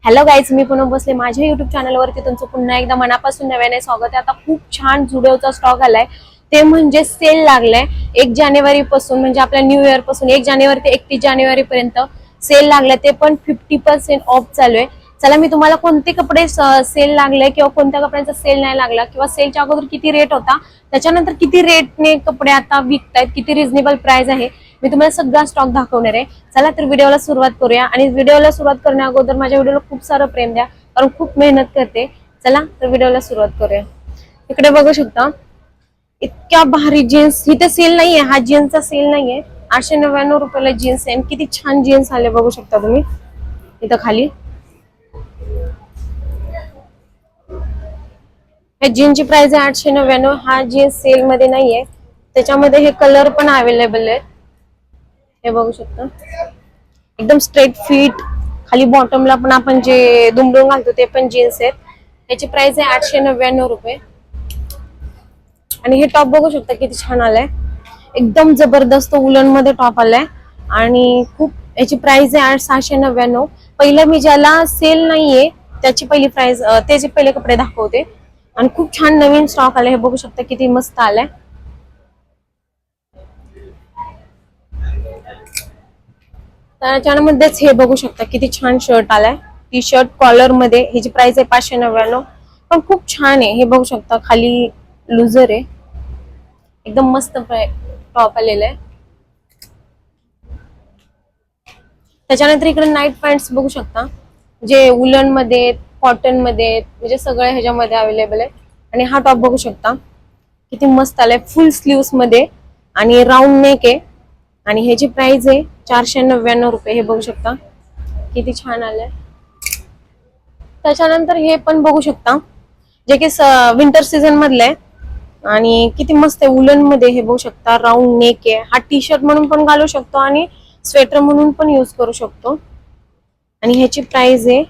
Hello guys, मी पुन्हा बसले माझ्या युट्यूब चॅनलवरती तुमचं पुन्हा एकदा मनापासून नव्याने स्वागत आहे। आता खूप छान जुडिओचा स्टॉक आलाय, ते म्हणजे सेल लागलाय 1 जानेवारी पासून, म्हणजे आपल्या न्यू इयर पासून 1 जानेवारी ते 31 जानेवारी पर्यंत सेल लागलाय, ते पण 50% ऑफ चालू आहे। चला मी तुम्हाला कोणते कपडे सेल लागले किंवा कोणत्या कपड्यांचा सेल नाही लागला किंवा सेलच्या अगोदर किती रेट होता, त्याच्यानंतर किती रेटने कपडे आता विकतायत, किती रिझनेबल प्राइस आहे, मी तुम्हाला सगळा स्टॉक दाखवणार आहे। चला तर व्हिडिओला सुरुवात करूया। आणि व्हिडिओला सुरुवात करण्या अगोदर माझ्या व्हिडिओला खूप सारं प्रेम द्या, कारण खूप मेहनत करते। चला तर व्हिडिओला सुरुवात करूया। इकडे बघू शकता इतक्या भारी जीन्स, इथे सेल नाहीये, हा जीन्सचा सेल नाहीये। 899 रुपयाला जीन्स आहे, किती छान जीन्स आले बघू शकता तुम्ही इथं खाली। या जीन्सची प्राइस आहे 899। हा जीन्स सेल मध्ये नाहीये, त्याच्यामध्ये हे कलर पण अवेलेबल आहेत, हे बघू शकता एकदम स्ट्रेट फिट। खाली बॉटमला पण आपण जे दुमडून घालतो ते पण जीन्स आहेत, याची प्राइस आहे 899 रुपये। आणि हे टॉप बघू शकता किती छान आलाय, एकदम जबरदस्त उलन मध्ये टॉप आलाय आणि खूप याची प्राइस आहे 699। पहिलं मी ज्याला सेल नाहीये त्याची पहिली प्राइस, त्याचे पहिले कपडे दाखवते। आणि खूप छान नवीन स्टॉक आलाय, हे बघू शकता किती मस्त आलाय। त्याच्यामध्येच हे बघू शकता किती छान शर्ट आलाय, टी शर्ट कॉलर मध्ये, ह्याची प्राइस आहे 599, पण खूप छान आहे। हे बघू शकता खाली लुजर आहे, एकदम मस्त टॉप आलेला आहे। त्याच्यानंतर इकडे नाईट पॅन्ट्स बघू शकता, जे उलन मध्ये, कॉटन मध्ये, म्हणजे सगळ्या ह्याच्यामध्ये अवेलेबल आहे। आणि हा टॉप बघू शकता किती मस्त आलाय, फुल स्लीव्स मध्ये आणि राऊंड नेक आहे, आणि ह्याची प्राइस आहे 499 रुपये। हे बघू शकता किती छान आलंय। त्याच्यानंतर हे पण बघू शकता, जे की विंटर सीझन मधले आहे आणि किती मस्त आहे उलन मध्ये। हे बघू शकता राऊंड नेक आहे, हा टी शर्ट म्हणून पण घालू शकतो आणि स्वेटर म्हणून पण यूज करू शकतो। आणि ह्याची प्राइस आहे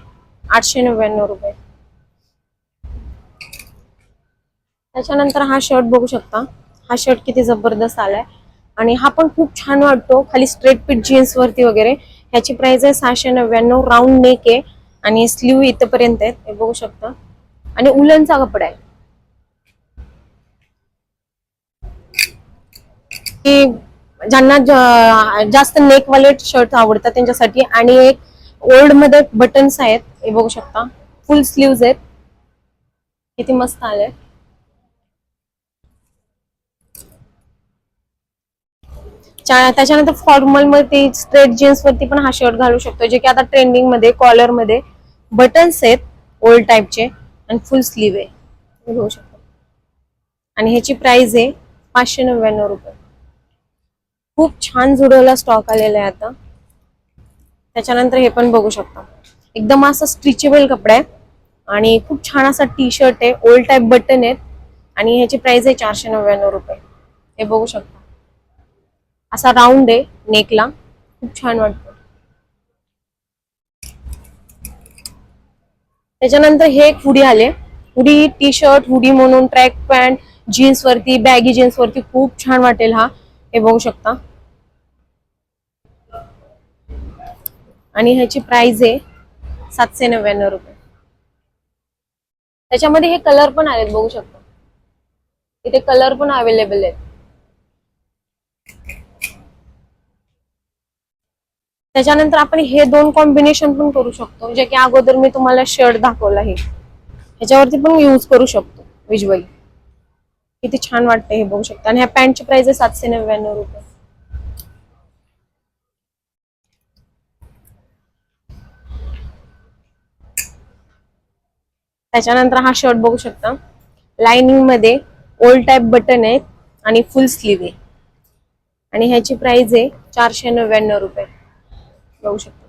899 रुपये। त्याच्यानंतर हा शर्ट बघू शकता, हा शर्ट किती जबरदस्त आलाय आणि हा पण खूप छान वाटतो, खाली स्ट्रेट फिट जीन्स वरती वगैरे। ह्याची प्राइस आहे 699, राऊंड नेक आहे आणि स्लीव इथपर्यंत आहेत, हे बघू शकता, आणि उलनचा कपडा आहे। ज्यांना जास्त नेकवाले शर्ट आवडतात त्यांच्यासाठी। आणि एक ओल्ड मध्ये बटन्स आहेत, हे बघू शकता, फुल स्लीव्स आहेत, किती मस्त आले। त्याच्यानंतर फॉर्मल मध्ये स्ट्रेट जीन्स वरती पण हा शर्ट घालू शकतो, जे की आता ट्रेंडिंग मध्ये, कॉलर मध्ये बटन्स आहेत ओल्ड टाइपचे आणि फुल स्लीव आहे, हे बघू शकता। आणि ह्याची प्राइस आहे 599 रुपये। खूप छान जुडवला स्टॉक आलेला आहे आता। त्याच्यानंतर हे पण बघू शकता, एकदम असं स्ट्रेचेबल कपडा आहे आणि खूप छान असा टी शर्ट आहे, ओल्ड टाइप बटन आहेत, आणि ह्याची प्राइस आहे 499 रुपये। हे बघू शकता, असा राऊंड आहे नेकला, खूप छान वाटतं। त्याच्यानंतर हे एक हुडी आले, हुडी टी शर्ट, हुडी म्हणून ट्रॅक पॅन्ट जीन्स वरती, बॅगी जीन्स वरती खूप छान वाटेल हा, हे बघू शकता। आणि ह्याची प्राइस आहे 799 रुपये। त्याच्यामध्ये हे कलर पण आलेत, बघू शकता, इथे कलर पण अवेलेबल आहेत। त्याच्यानंतर आपण हे दोन कॉम्बिनेशन पण करू शकतो, जे की अगोदर मी तुम्हाला शर्ट दाखवला आहे, ह्याच्यावरती पण यूज करू शकतो विज्युअली, किती छान वाटते हे बघू शकता। आणि ह्या पॅन्टची प्राइस आहे 799 रुपये। त्याच्यानंतर हा शर्ट बघू शकता, लाइनिंग मध्ये ओल्ड टाइप बटन आहे आणि फुल स्लीव आहे, आणि ह्याची प्राइस आहे 499 रुपये, बघू शकता।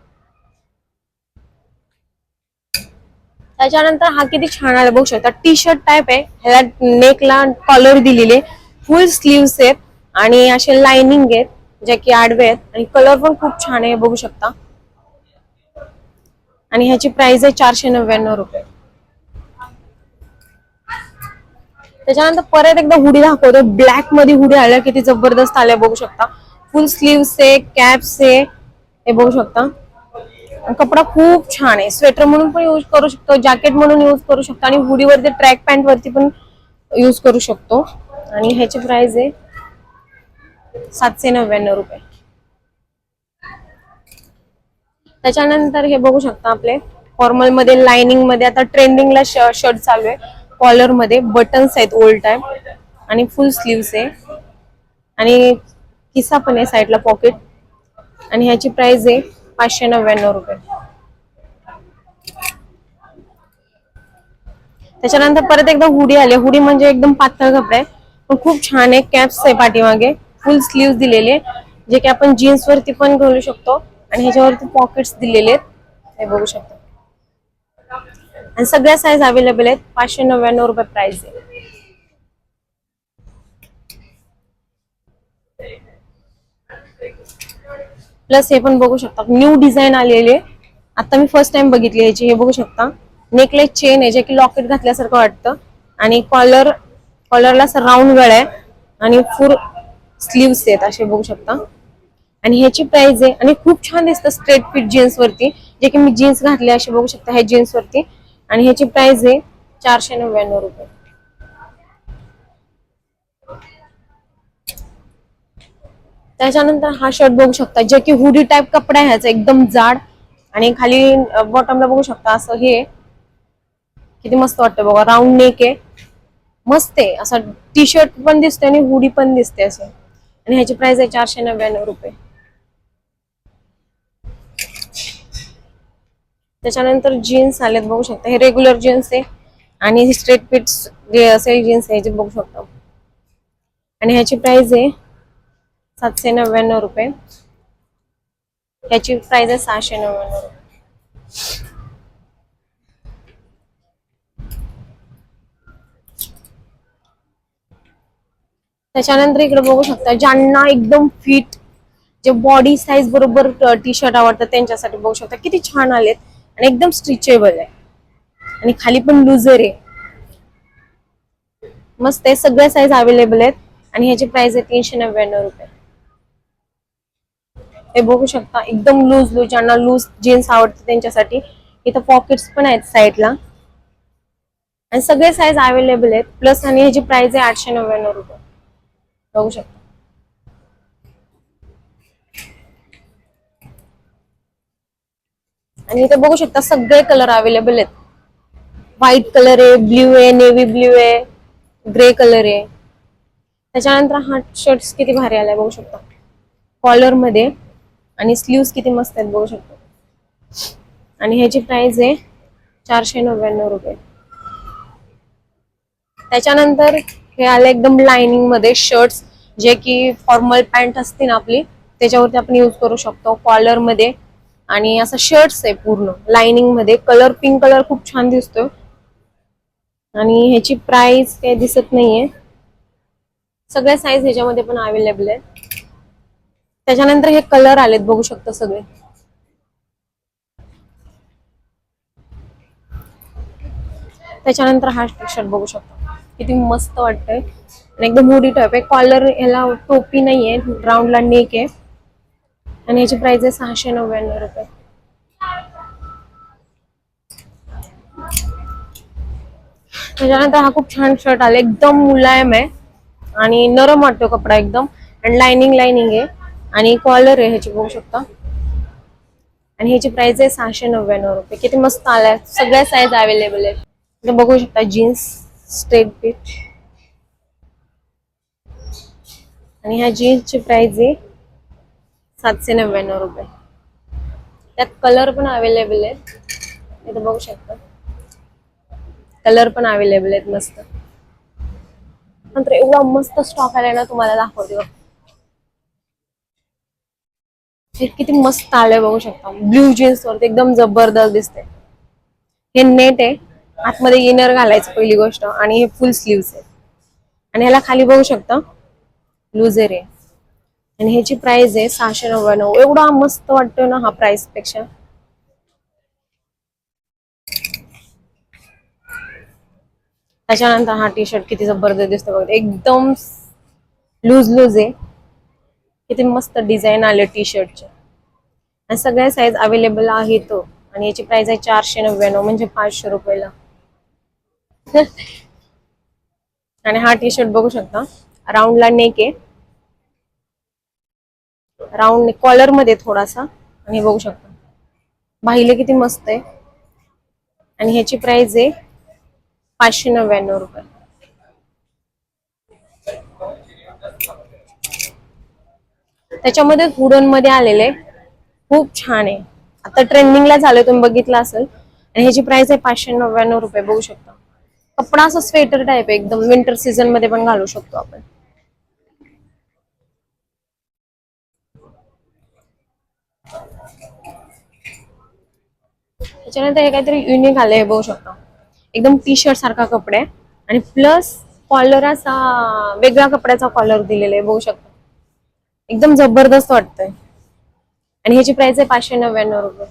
त्याच्यानंतर हा किती छान आला बघू शकता, टी शर्ट टाइप आहे, ह्याला नेकला कॉलर दिलेले, फुल स्लीव्स आहेत आणि असे लाइनिंग आहेत, जे की आडवे आहेत, आणि कलर पण खूप छान आहे, बघू शकता। आणि ह्याची प्राइस आहे 499 रुपये। त्याच्यानंतर परत एकदा हुडी दाखवतो, ब्लॅक मध्ये हुडी आल्या, किती जबरदस्त आल्या बघू शकता, फुल स्लीव्स आहे, कॅप्स आहे, हे बघू शकता। कपडा खूप छान आहे. स्वेटर म्हणून पण यूज करू शकतो, जॅकेट म्हणून यूज करू शकतो आणि हुडीवरती ट्रॅक पॅन्ट वरती पण यूज करू शकतो. आणि ह्याची प्राइस आहे 799 रुपये. त्याच्यानंतर हे बघू शकता आपले फॉर्मल मध्ये लाइनिंग मध्ये आता ट्रेंडिंगला शर्ट चालू आहे. कॉलर मध्ये बटन्स आहेत ओल्ड टाइप आणि फुल स्लीव्स आहे आणि किसा पण आहे साईडला पॉकेट. आणि ह्याची प्राइस आहे 599 रुपये. त्याच्यानंतर परत एकदा हुडी आले. हुडी म्हणजे एकदम पातळ कपडा आहे पण खूप छान आहे. कॅप्स आहे पाठीमागे, फुल स्लीव्ह दिलेले जे की आपण जीन्स वरती पण घालू शकतो आणि ह्याच्यावरती पॉकेट्स दिलेले आहेत, हे बघू शकतो. आणि सगळ्या साईज अवेलेबल आहेत. 599 रुपये प्राइस आहे. प्लस हे पण बघू शकता न्यू डिझाईन आलेले, आता मी फर्स्ट टाइम बघितली ह्याची. हे बघू शकता नेकलेस चेन आहे जे की लॉकेट घातल्यासारखं वाटतं आणि कॉलरला असं राऊंड गळा आहे आणि फुल स्लीव्स आहेत असे बघू शकता. आणि ह्याची प्राइस आहे आणि खूप छान दिसतं स्ट्रेट फिट जीन्स वरती, जे की मी जीन्स घातले असे बघू शकता ह्या जीन्स वरती. आणि ह्याची प्राइस आहे 499 रुपये. त्याच्यानंतर हा शर्ट बघू शकता जे की हुडी टाइप कपडा आहे ह्याचा, एकदम जाड आणि खाली बॉटमला बघू शकता असं हे किती मस्त वाटतं बघा. राऊंड नेक आहे, मस्त आहे. असं टी शर्ट पण दिसते आणि हुडी पण दिसते असं. आणि ह्याची प्राइस आहे 499 रुपये. त्याच्यानंतर जीन्स आलेत बघू शकता. हे रेग्युलर जीन्स आहे आणि स्ट्रेट फिट्स जे असे जीन्स आहे जे बघू शकता. आणि ह्याची प्राइस आहे 799 रुपये. ह्याची प्राइस आहे 699 रुपये. त्याच्यानंतर इकडे बघू शकता ज्यांना एकदम फिट, जे बॉडी साईज बरोबर टी शर्ट आवडतात त्यांच्यासाठी बघू शकता किती छान आलेत आणि एकदम स्ट्रेचेबल आहे आणि खाली पण लुजर आहे, मस्त आहे. सगळ्या साईज अवेलेबल आहेत आणि ह्याची प्राइस आहे 399 रुपये. हे बघू शकता एकदम लूज लूज, ज्यांना लूज जीन्स आवडते त्यांच्यासाठी. इथं पॉकेट्स पण आहेत साईडला आणि सगळे साईज अवेलेबल आहेत. प्लस आणि ह्याची प्राइस आहे 899 रुपये बघू शकता. आणि इथे बघू शकता सगळे कलर अवेलेबल आहेत. व्हाईट कलर आहे, ब्ल्यू आहे, नेव्ही ब्ल्यू आहे, ग्रे कलर आहे. त्याच्यानंतर हा शर्ट किती भारी आलाय बघू शकता कॉलर मध्ये आणि स्लीव्स किती मस्त आहेत बघू शकता. आणि ह्याची प्राइस आहे 499 रुपये. त्याच्यानंतर हे आले एकदम लाइनिंग मध्ये शर्ट्स, जे की फॉर्मल पॅन्ट असते ना आपली त्याच्यावरती आपण यूज करू शकतो कॉलर मध्ये. आणि असं शर्ट्स आहे पूर्ण लाइनिंग मध्ये. कलर पिंक कलर खूप छान दिसतोय आणि ह्याची प्राइस काही दिसत नाहीये. सगळ्या साईज ह्याच्यामध्ये पण अवेलेबल आहेत. त्याच्यानंतर हे कलर आलेत बघू शकता सगळे. त्याच्यानंतर हा टी शर्ट बघू शकता किती मस्त वाटतंय आणि एकदम हुडी टाईप आहे. कॉलर ह्याला टोपी नाहीये, राऊंडला नेक आहे आणि ह्याची प्राइस आहे 699 रुपये. त्याच्यानंतर हा खूप छान शर्ट आला, एकदम मुलायम आहे आणि नरम वाटतो कपडा एकदम. आणि लाइनिंग आहे आणि कॉलर आहे ह्याची बघू शकता. आणि ह्याची प्राइस आहे 699 रुपये. किती मस्त आलाय, सगळ्या साईज अवेलेबल आहे. इथे बघू शकता जीन्स स्ट्रेट फिट आणि ह्या जीन्सची प्राइस आहे 799 रुपये. त्यात कलर पण अवेलेबल आहेत, इथे बघू शकता कलर पण अवेलेबल आहेत मस्त. नंतर एवढा मस्त स्टॉक आलाय ना, तुम्हाला दाखवते बघ. किती मस्त आलंय बघू शकता. ब्ल्यू जीन्स वरती एकदम जबरदस्त दिसते. हे नेट आहे, आतमध्ये इनर घालायचं पहिली गोष्ट. आणि हे फुल स्लीव्स आहे आणि ह्याला खाली बघू शकता लुझर आहे. आणि ह्याची प्राइस आहे 699. एवढा मस्त वाटतोय ना हा प्राइस पेक्षा. त्याच्यानंतर हा टी शर्ट किती जबरदस्त दिसतो बघा, एकदम लूज आहे. किती मस्त डिझाईन आले टी शर्टचे आणि सगळ्या साईज अवेलेबल आहेत. आणि याची प्राइस आहे 499 म्हणजे 500 रुपयाला. आणि हा टी शर्ट बघू शकता, राऊंडला नेक आहे, राऊंड कॉलर मध्ये थोडासा. आणि हे बघू शकता बाहिले किती मस्त आहे. आणि ह्याची प्राइस आहे 599 रुपये. त्याच्यामध्ये वुडन मध्ये आलेले खूप छान आहे, आता ट्रेंडिंगला झालं, तुम्ही बघितलं असेल. आणि ह्याची प्राइस आहे 599 रुपये. बघू शकता कपडा असं स्वेटर टाईप आहे, एकदम विंटर सीझन मध्ये पण घालू शकतो आपण. त्याच्यानंतर हे काहीतरी युनिक आलंय, हे बघू शकता एकदम टी शर्ट सारखा कपडा आहे. आणि प्लस कॉलर असा वेगळ्या कपड्याचा कॉलर दिलेला आहे, बघू शकता एकदम जबरदस्त वाटतंय. आणि ह्याची प्राइस आहे 599 रुपये.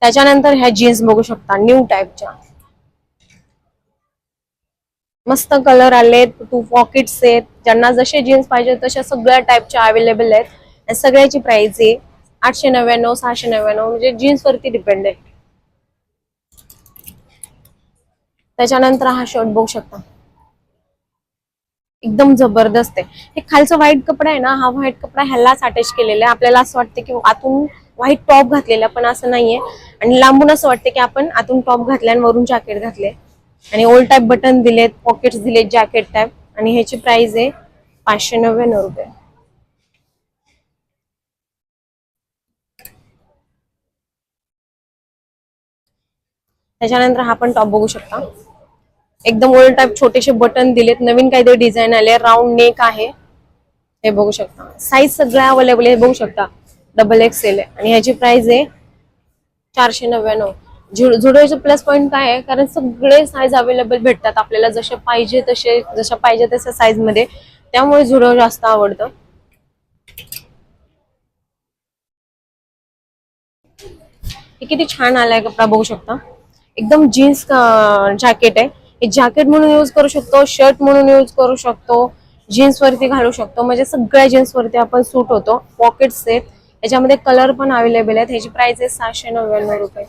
त्याच्यानंतर ह्या जीन्स बघू शकता न्यू टाईपच्या, मस्त कलर आलेत, 2 पॉकेट्स आहेत. ज्यांना जसे जीन्स पाहिजे तशा सगळ्या टाईपच्या अवेलेबल आहेत. आणि सगळ्याची प्राइस आहे 899, 699, म्हणजे जीन्स वरती डिपेंड आहे. त्याच्यानंतर हा शर्ट बघू शकता एकदम जबरदस्त आहे. हे खालचा व्हाईट कपडा आहे ना, हा व्हाईट कपडा ह्यालाच अटॅच केलेला आहे. आपल्याला असं वाटतं की आतून व्हाईट टॉप घातलेला, पण असं नाहीये. आणि लांबून असं वाटतं की आपण आतून टॉप घातले आणि वरून जॅकेट घातले. आणि ओल्ड टाईप बटन दिलेत, पॉकेट्स दिलेत जॅकेट टाईप. आणि ह्याची प्राइस आहे 599 रुपये. त्याच्यानंतर हा पण टॉप बघू शकता, एकदम ओल्ड टाईप, छोटेसे बटन दिलेत, नवीन काहीतरी डिझाईन आले, राऊंड नेक आहे. हे बघू शकता साईज सगळ्या अवेलेबल आहे, बघू शकता डबल एक्सेल आहे. आणि ह्याची प्राइस आहे 499. झुडिओचे प्लस पॉईंट काय आहे, कारण सगळे साईज अवेलेबल भेटतात आपल्याला, जसे पाहिजे तसे, जशा पाहिजे तशा साईज मध्ये, त्यामुळे झुडिओ जास्त आवडतं. हे किती छान आलाय कपडा, बघू शकता एकदम जीन्स जॅकेट आहे. हे जॅकेट म्हणून यूज करू शकतो, शर्ट म्हणून यूज करू शकतो, जीन्स वरती घालू शकतो, म्हणजे सगळ्या जीन्स वरती आपण सूट होतो. पॉकेट्स आहेत, याच्यामध्ये कलर पण अवेलेबल आहेत. ह्याची प्राइस आहे 699 रुपये.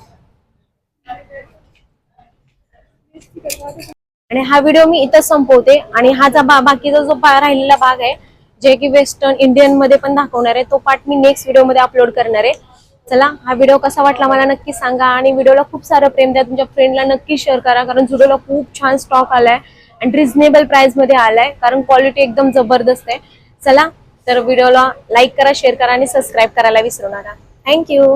आणि हा व्हिडिओ मी इथं संपवते. आणि हा बाकीचा जो राहिलेला भाग आहे, जे की वेस्टर्न इंडियन मध्ये पण दाखवणार आहे, तो पार्ट मी नेक्स्ट व्हिडिओ मध्ये अपलोड करणार आहे. चला, हा व्हिडिओ कसा वाटला मला नक्की सांगा. आणि व्हिडिओला खूप सारं प्रेम द्या, तुमच्या फ्रेंडला नक्की शेअर करा, कारण व्हिडिओला खूप छान स्टॉक आलाय आणि रिझनेबल प्राइस मध्ये आलाय, कारण क्वालिटी एकदम जबरदस्त आहे. चला तर व्हिडिओला लाईक करा, शेअर करा आणि सबस्क्राईब करायला विसरू नका. थँक्यू.